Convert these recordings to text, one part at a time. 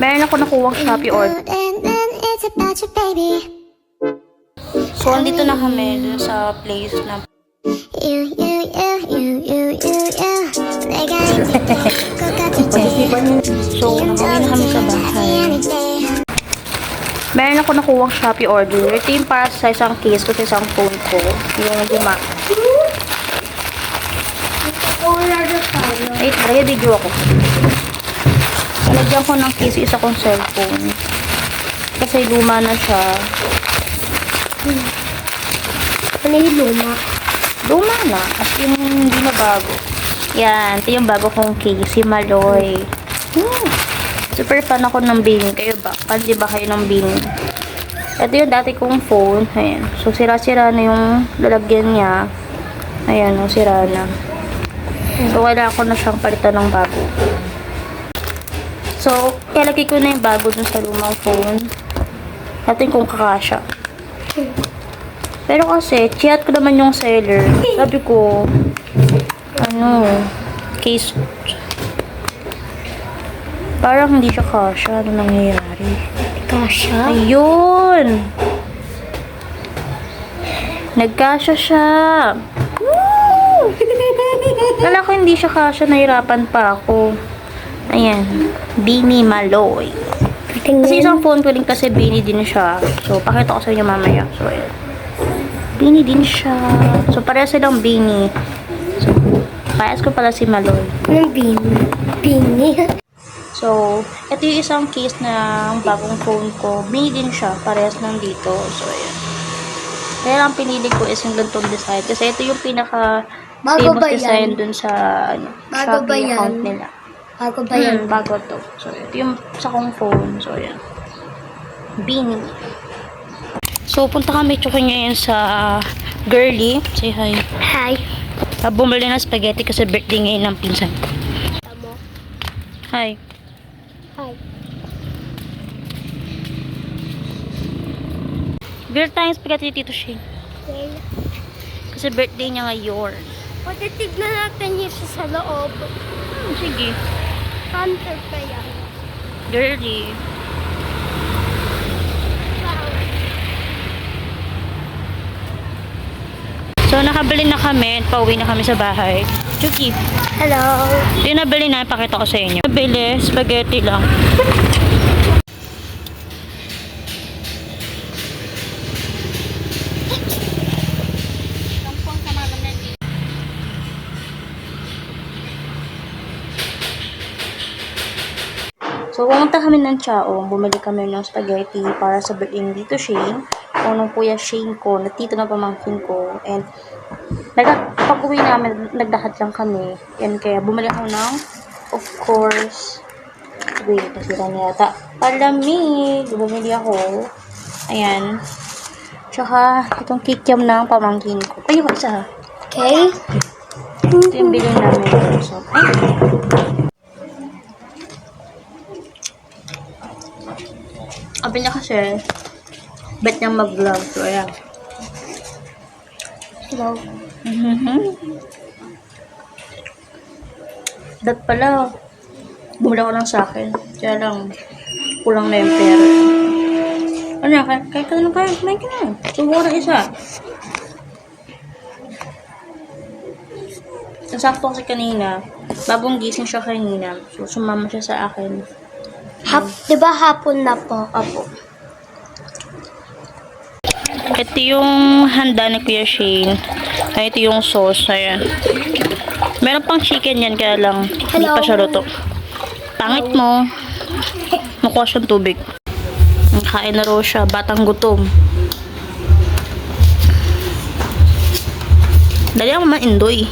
Meron ako nakuwang Shopee order. So, andito na kami dun sa place na so, nakauwi na kami sa bahay. Meron ako nakuwang Shopee order. Ito yung para sa isang case ko, sa isang phone ko. Yung lima. Ay, talaga video ako. Nalagyan ko ng case yung isa kong cellphone. Kasi luma na siya. Ano yung luma? Luma na. As in, hindi na bago. Yan. Ito yung bago kong case. Si Maloy. Super fan ako ng Bing. Kayo ba? Fan di ba kayo ng Bing? Ito yung dati kong phone. Ayan. So, sira-sira na yung lalagyan niya. Ayan. Sira na. So, kailangan ko na siyang palitan ng bago. So, ilagay ko na yung bago dun sa lumang phone. Natin kung kakasya. Pero kasi, chat ko naman yung seller. Sabi ko, case. Parang hindi siya kasya. Ano nangyayari? Kasha? Ayun! Nagkasya siya. Woo! Kala ko hindi siya kasya. Nahirapan pa ako. Ayan. Bini Maloy. Kasi isang phone ko din kasi Bini din siya. So, pakita ko sa inyo mamaya. So, ayan. Bini din siya. So, pareha silang Bini. So, parehas ko pala si Maloy. Anong Bini? Bini? So, ito yung isang case ng bagong phone ko. Bini din siya. Parehas lang dito. So, ayan. Kaya lang pinili ko is yung gantong design. Kasi ito yung pinaka famous design dun sa Shopee account nila. Bago ba yan? Bago to. So, ito yung sa kong phone. So, ayan. Bini. So, punta kami tsukin ngayon sa Girly. Say hi. Hi. Bumili ng spaghetti kasi birthday ngayon ng pinsan ko. Tamo. Hi. Hi. Beer tayong spaghetti Tito Shane. Okay. Kasi birthday niya ngayon. Pwede tignan natin yung sa loob. Sige. Hunter pa yan. Girly. Wow. So, nakabili na kami. Pauwi na kami sa bahay. Chuki. Hello. Yung nabili na, pakita ko sa inyo. Nabili, spaghetti lang. So, pumunta kami ng Chao. Bumili kami ng spaghetti para sa birthday ni Tito Shane. Unang kuya Shane ko, na tito na pamangkin ko. And, pag-uwi namin, nagdahat lang kami. And kaya, bumili ako ng, of course, wait, nasira niya yata. Palamig! Bumili ako. Ayan. Tsaka, itong kikiam ng pamangkin ko. Ay, yung isa. Okay. Ito yung bilhin namin. So, sabi niya kasi, bet niyang mag-vlog. So, ayan. Hello. Dat pala, bumili ako ng sa akin. Kaya lang, kulang na yung pera. Ano yan? Kaya ka na kayo. Kumain ka na. Subukan na isa. Nasakto kasi kanina. Bagong gising siya kanina. So, sumama siya sa akin. Diba hapon na po? Apo. Ito yung handa ni Kuya Shane. Ay, ito yung sauce. Ayan. Meron pang chicken yan, kaya lang hindi pa siya luto. Pangit mo. Nakuha siyang tubig. Kain na raw siya. Batang gutom. Dali ako ma-enjoy.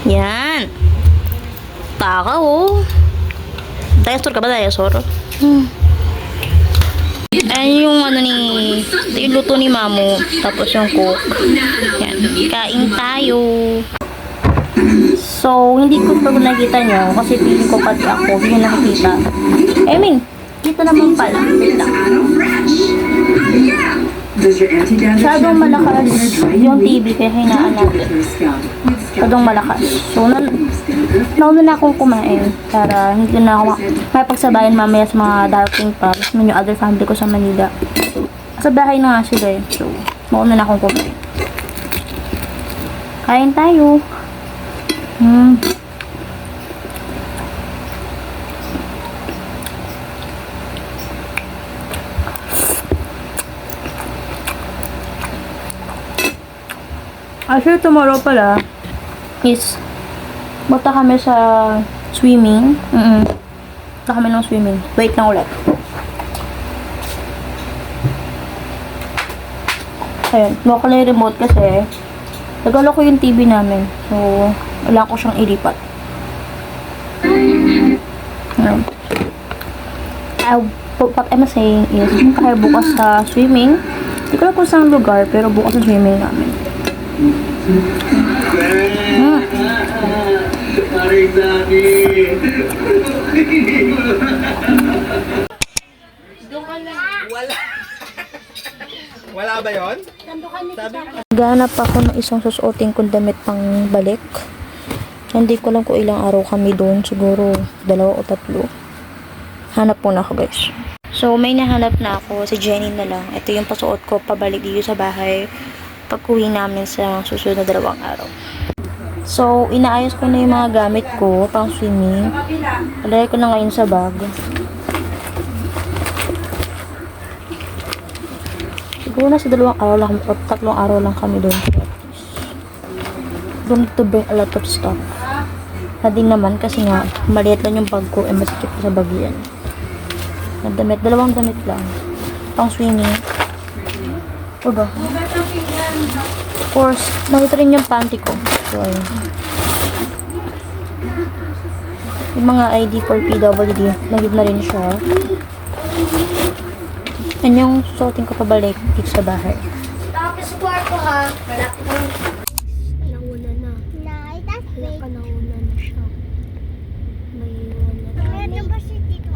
Yan. Taka, oh. Dinosaur ka ba? Dinosaur? Ayan yung ano ni... Ito yung luto ni Mamo. Tapos yung cook. Yan. Kain tayo. So, hindi ko pa nakita nyo. Kasi feeling ko pati ako. Hindi nakikita. I mean, dito naman pala. Wait lang. Masyadong malakas yung TV kaya hinaan natin. Masyadong malakas. So, nauna na akong kumain para hindi na ako may pagsabayan mamaya sa mga darating pa. Tapos yung other family ko sa Manila. Sa bahay na nga sila eh. So, mauna na akong kumain. Kain tayo. Actually, tomorrow pala is punta kami sa swimming. Punta kami ng swimming. Wait lang ulit. Ayun, mo ko lang yung remote kasi nagalo ko yung TV namin. So, wala ko siyang ilipat. Ayun. What I'm saying is, kaya bukas sa swimming. Hindi ko lang kung saan lugar, pero bukas sa swimming namin. Wala ba yon? Naghanap ako ng isang susuotin kong damit pang balik. Hindi ko lang kung ilang araw kami doon. Siguro 2 o 3. Hanap muna ako, guys. So, may nahanap na ako. Si Jenny na lang. Ito yung pasuot ko pabalik dito sa bahay pag uwi namin sa susunod na 2 araw. So, inaayos ko na yung mga gamit ko pang swimming. Palagay ko na ngayon sa bag. Siguro na sa 2 araw lang o 3 araw lang kami doon. Don't need to bring a lot of stuff. Na din naman kasi nga maliit lang yung bag ko eh masikip ko sa bag yan. Damit, 2 damit lang. Pang swimming. O ba? Of course, nakita rin yung panty ko. So, ayun. Yung mga ID for PWD, nagib na rin siya. Yan yung suotin ko pabalik dito sa bahay. Tapos kwarto ha. Malapit na. Nauna na. Halaka nauna na siya. May iwan na. Ano ba si Tito?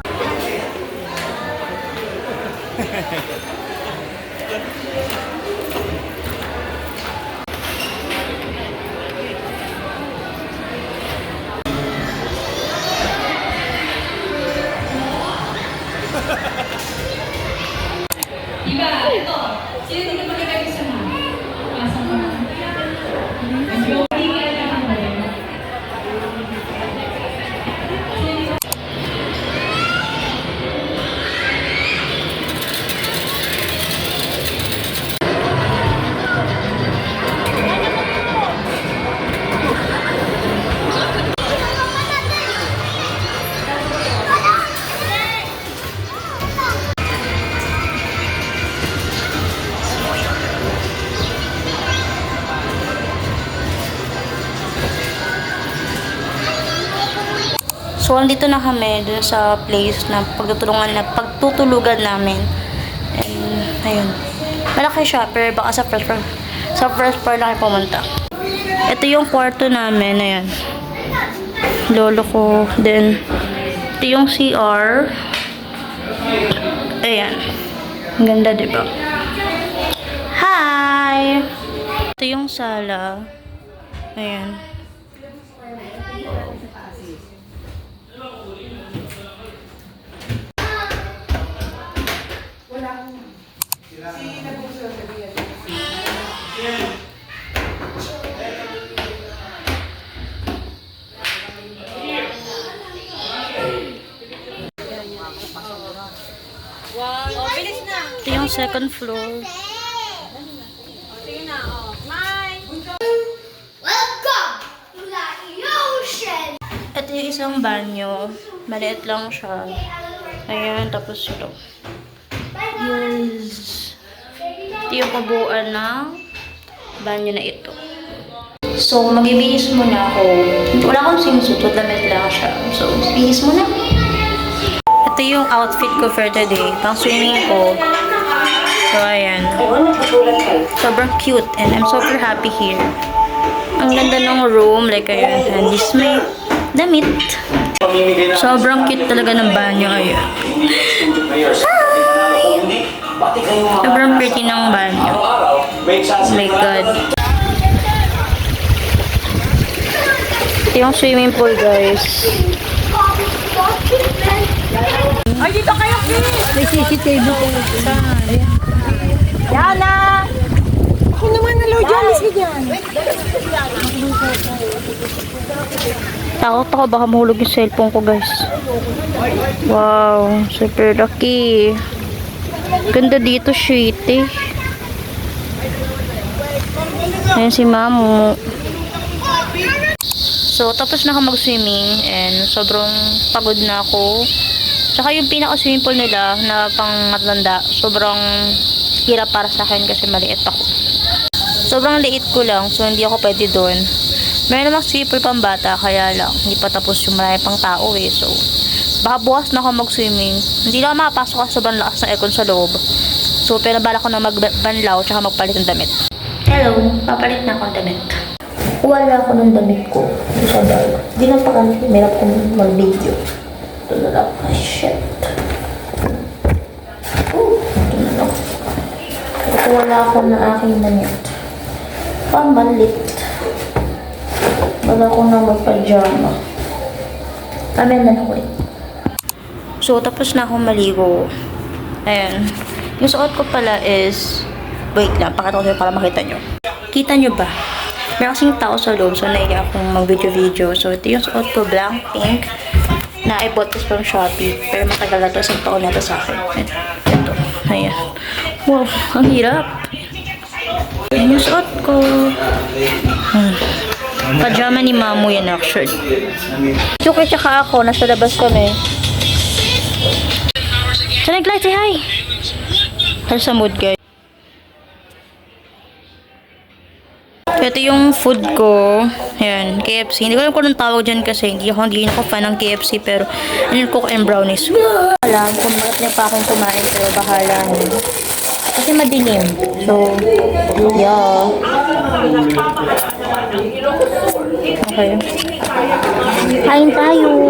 So, andito na kami dun sa place na pagtutulugan namin. And, ayun. Malaki siya, pero baka sa first floor lang kayo pumunta. Ito yung kwarto namin, ayan. Lolo ko. Then, ito yung CR. Ayan. Ang ganda, diba? Hi! Ito yung sala. Ayan. Ito yung second floor. Welcome to the ocean! Ito yung isang banyo. Maliit lang siya. Ayan, tapos ito. Yes. Ito yung kabuuan ng banyo na ito. So, mag-ibihis muna ako. Wala akong swimsuit, damit lang siya. So, bihis muna. Ito yung outfit ko for today. Pang swimming ko. So, ayan. Sobrang cute and I'm super happy here. Ang ganda ng room. Like, ayan. And this may damit. Sobrang cute talaga ng banyo. Ayan. Sobrang pretty ng banyo. Oh my God. Ito yung swimming pool, guys. Ay, dito kayo, please! May CCTV po. Yana! Ako naman na Lord Jones ka dyan. Takot ako, baka mahulog yung cellphone ko, guys. Wow, super lucky. Ganda dito, shit eh. Ayan si Mamu. So, tapos na ako mag-swimming and sobrang pagod na ako. Tsaka yung pinaka-swimming pool nila na pang matanda, sobrang hirap para sa akin kasi maliit ako. Sobrang liit ko lang, so hindi ako pwede doon. Meron namang swimming pool pang bata, kaya lang, hindi pa tapos yung marami pang tao eh. So, baka bukas na ako mag-swimming. Hindi na ako makapasok kasi sobrang lakas ng aircon sa loob. So, pero bala ko na magbanlaw tsaka magpalit ng damit. Hello, papalit na ako ng damit. Wala ako ng damit ko. Sa bag. Di na pa kami, meron akong mag-video. Ito na lang. Ay, shit. Ito na lang. Ito wala ako na aking damit. Pamalit. Wala ko na magpajama. Kami na ako eh. So, tapos na akong maligo. Ayan. Yung suot ko pala is... Wait lang, pakita ko sa'yo para makita nyo. Kita nyo ba? May kasing tao sa loob, so naiya akong mag-video-video. So, ito yung suot ko, blank pink, na I bought this from Shopee. Pero matagal na ito, isang taon na ito sa akin. Ito, ayan. Wow, ang hirap. Ayan yung suot ko. Pajama ni Mamu yan actually. Suki tsaka ako, nasa labas kami. So, nag-light, say hi! Para sa mood, guys. Ito yung food ko. Ayan, KFC. Hindi ko alam kung anong tawag dyan kasi hindi ako fan ng KFC pero ano cook and brownies. Alam kung bakit niya pa akong kumain pero bahala na. Kasi madilim. So, yeah. Okay. Kain tayo.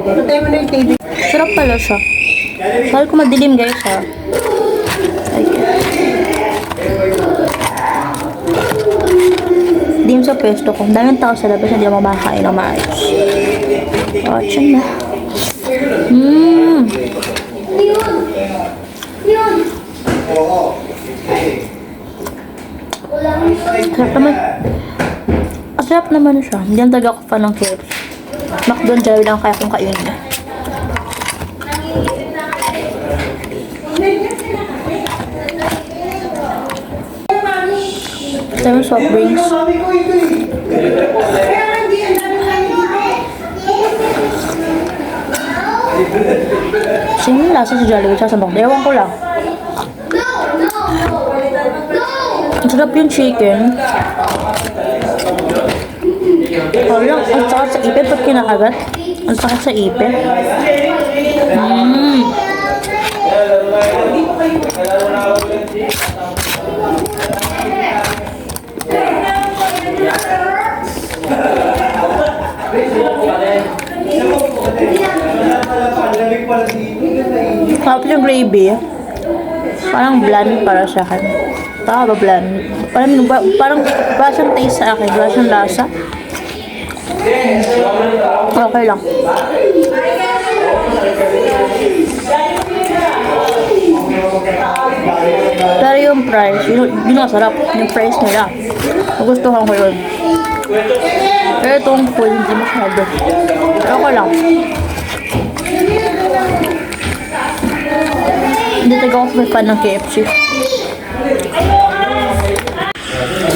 Patay mo na yung TV. Sarap pala siya. Sabi ko madilim guys ha. Dim sa pwesto ko. Daming tao sa labas, hindi ako makakain na maayos. Oh, tiyan na. Sarap naman. Sarap naman siya. Hindi ang taga ko fan ng KFC. McDo and Jollibee lang kaya kong kainin. Ito yung soft drinks. Sino yung lasa sa Jollibee sa McDo? Ewan ko lang. Ang sarap yung chicken. Ang sakit sa ipin pag kinakagat. Ang sakit sa ipin. Sarap yung gravy. Parang bland para sa akin. Tama ba bland? Parang wala siyang taste sa akin. Wala siyang lasa. Okay lang. Pero yung price, yun ang sarap. Yung price nila. Nagustuhan ko yun. Pero itong food, hindi masyado. Pero okay lang. Hindi taga ako may fan ng KFC.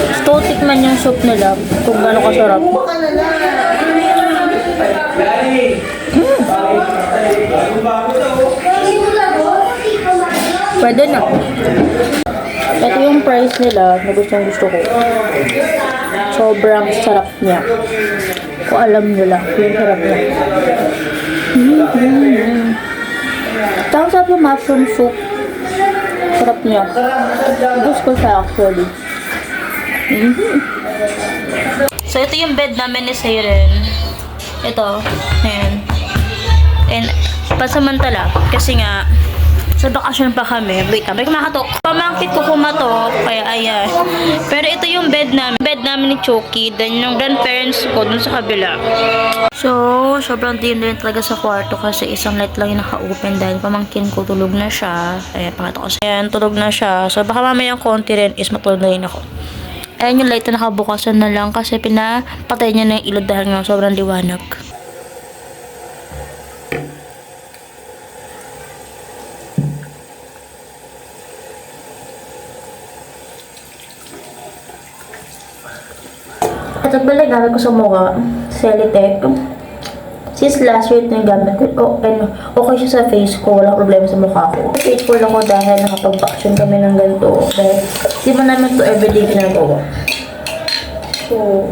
Gusto ko tikman yung soup nila kung gano'ng kasarap. Pwede na. Ito yung price nila na gusto ko. Sobrang sarap niya. Kung alam nyo lang, yung sarap niya. Tapos sarap yung mushroom soup. Sarap niya. Gusto ko siya actually. So, ito yung bed namin ni Siren. Ito. Ayan. And, Pasamantala. Kasi nga, sa bakasyon pa kami. Wait, may kumakatok. Pamangkit ko kumatok. Kaya ayan. Pero ito yung bed namin. Bed namin ni Chucky. Then yung grandparents ko dun sa kabila. So, sobrang dim din talaga sa kwarto kasi isang light lang yung naka-open dahil pamangkin ko tulog na siya. Ayan, pakita ko sa ayan, tulog na siya. So, baka mamayang konti rin is matulog na rin ako. Ayan yung light na nakabukasan na lang kasi pinapatay niya na yung ilaw dahil nga sobrang liwanag. At balik gamit ko sa mukha, Celitec. Since last year ito yung gamit ko, and okay siya sa face ko, walang problema sa mukha ko. Faithful ako dahil nakapag-vacation kami ng ganito. Dahil di ba naman ito everyday ginagawa. So,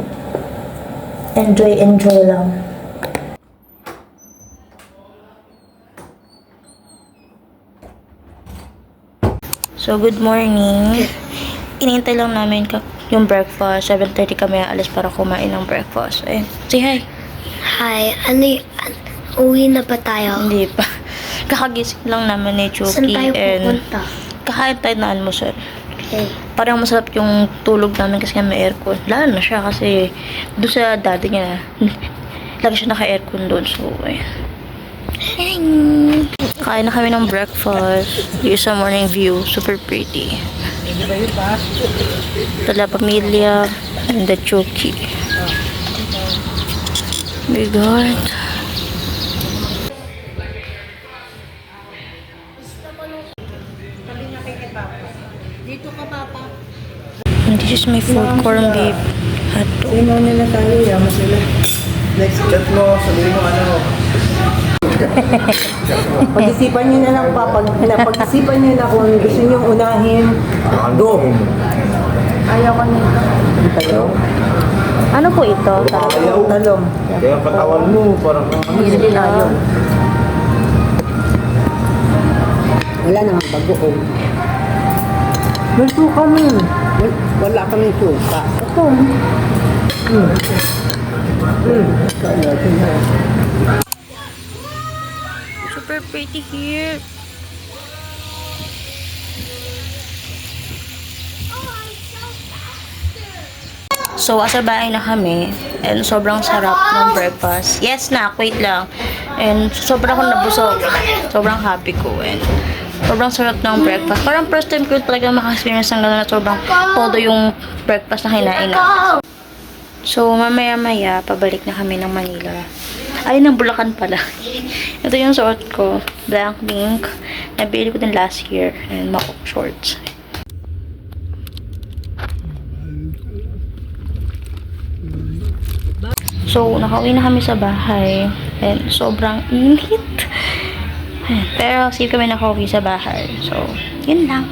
enjoy lang. So, good morning. Inintay lang namin yung breakfast. 7:30 kami alis para kumain ng breakfast. Eh, say hi. Hi, uwi na ba tayo? Hindi pa. Kakagising lang namin ni Saan Chucky. tayo And pupunta? kakain tayo na almusal. Okay. Parang masarap yung tulog namin kasi may aircon. Lalo na siya kasi doon sa daddy niya, lagi siya naka-aircon doon. So, ayan. Kain na kami ng breakfast. Yung sa morning view. Super pretty. Tala pamilya and the Chucky. My God. Dito ka, Papa. And this is my food, corned beef. Hotdog. Tingnan nila tayo, yaman sila. Next chat mo, sabihin mo ano. Pag-isipan nyo na lang, Papa. Pag-isipan nyo na kung gusto nyo unahin. Go! Ayaw ko nito. Talong? Ano po ito? Talong. Kaya katawan mo, parang Hindi tayo. Wala namang bagoong. May suka nun. Wala kami suka. Ito. Super pretty here. So, asa bahay na kami. And sobrang sarap ng breakfast. Yes na, wait lang. And sobrang akong nabusog. Sobrang happy ko. And sobrang sarap ng breakfast. Parang first time ko talaga maka-experience ng gano'n na sobrang todo yung breakfast na kinain na. So, mamaya-maya, pabalik na kami ng Manila. Ay, ng Bulacan pala. Ito yung suot ko. Black pink. Nabili ko din last year. And makok shorts. So, nakauwi na kami sa bahay. And sobrang init. Pero, safe kami nakauwi sa bahay. So, yun lang.